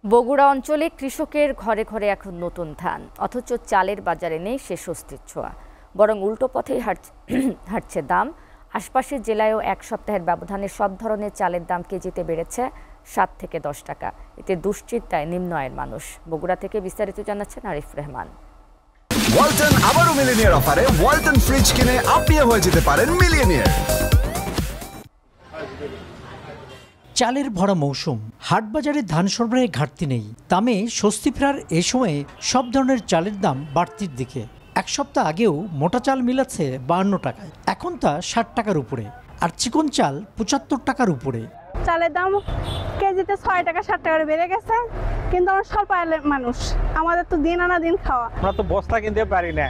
বগুড়া অঞ্চলে কৃষকের ঘরে ঘরে এখন নতুন ধান, অথচ চালের বাজারে নেই সে স্বস্তির ছোঁয়া, বরং উল্টো পথেই হাঁটছে দাম। আশপাশের জেলায়ও এক সপ্তাহের ব্যবধানে সব ধরনের চালের দাম কেজিতে বেড়েছে 7 থেকে 10 টাকা। এতে দুশ্চিন্তায় নিম্ন আয়ের মানুষ। বগুড়া থেকে বিস্তারিত জানাচ্ছেন আরিফ রহমান। ওয়ালটন আবারও মিলিয়নিয়ার অফারে ওয়ালটন ফ্রিজ কিনে আপনিও হয়ে যেতে পারেন মিলিয়নিয়ার। চালের ভরা মৌসুম, হাটবাজারে ধান সরবরাহে ঘাটতি নেই, দামে স্বস্তি ফেরার এ সময়ে সব ধরনের চালের দাম বাড়তির দিকে। এক সপ্তাহ আগেও মোটা চাল মিলাচ্ছে 52 টাকায়, এখন তা 60 টাকার উপরে, আর চিকন চাল 75 টাকার উপরে। চালের দাম কেজিতে 6 টাকা 7 টাকা বেড়ে গেছে, কিন্তু আমরা স্বল্প আয়ের মানুষ, আমাদের তো দিন আনা দিন খাওয়া। আমরা তো বস্তা কিনতে পারি না,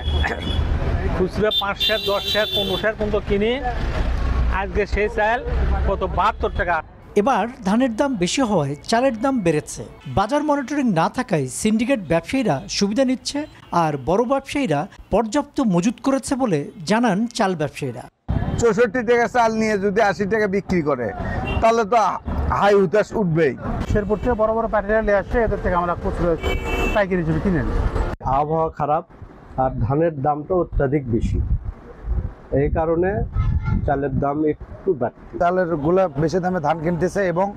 খুচরা 5 সের 10 সের 15 সের পর্যন্ত কিনি। আজকে সেই চাল কত 72 টাকা। এবার ধানের দাম বেশি হওয়ায় চালের দাম বেড়েছে। বাজার মনিটরিং না থাকায় সিন্ডিকেট ব্যবসায়ীরা সুবিধা নিচ্ছে, আর বড় ব্যবসায়ীরা পর্যাপ্ত মজুত করেছে বলে জানান চাল ব্যবসায়ীরা। 64 টাকা চাল নিয়ে যদি 80 টাকা বিক্রি করে তাহলে তো হাই হুতাশ উঠবেই। শেরপুর থেকে বড় বড় পাটিরা নিয়ে আসছে, এদের থেকে আমরা খুচরো পাইকারি হিসেবে কিনে নিই। আবহাওয়া খারাপ আর ধানের দামটা অত্যাধিক বেশি, এই কারণে চালের দাম একটু বাড়তি। চালের গুলা বেশি দামে ধান কিনতেছে এবং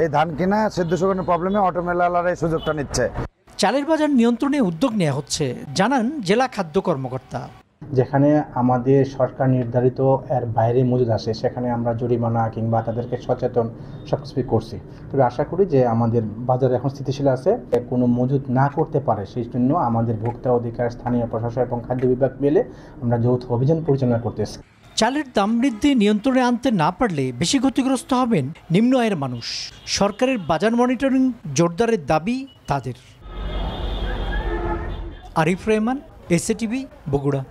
এই ধান কিনা সেদ্ধ শুকানোর প্রবলেমে অটোমেলালার এই সুযোগটা নিচ্ছে। চালের বাজার নিয়ন্ত্রণে উদ্যোগ নেওয়া হচ্ছে, জানান জেলা খাদ্য কর্মকর্তা। যেখানে আমাদের সরকার নির্ধারিত এর বাইরে মজুদ আসে, সেখানে আমরা জরিমানা কিংবা তাদেরকে সচেতন সবকিছু করছি। তবে আশা করি যে আমাদের বাজার এখন স্থিতিশীল আছে, কোনো মজুদ না করতে পারে সেই জন্য আমাদের ভোক্তা অধিকার, স্থানীয় প্রশাসন এবং খাদ্য বিভাগ মিলে আমরা যৌথ অভিযান পরিচালনা করতেছি। চালের দাম বৃদ্ধি নিয়ন্ত্রণে আনতে না পারলে বেশি ক্ষতিগ্রস্ত হবেন নিম্ন আয়ের মানুষ। সরকারের বাজার মনিটরিং জোরদারের দাবি তাদের। আরিফ রহমান, এসএটিভি, বগুড়া।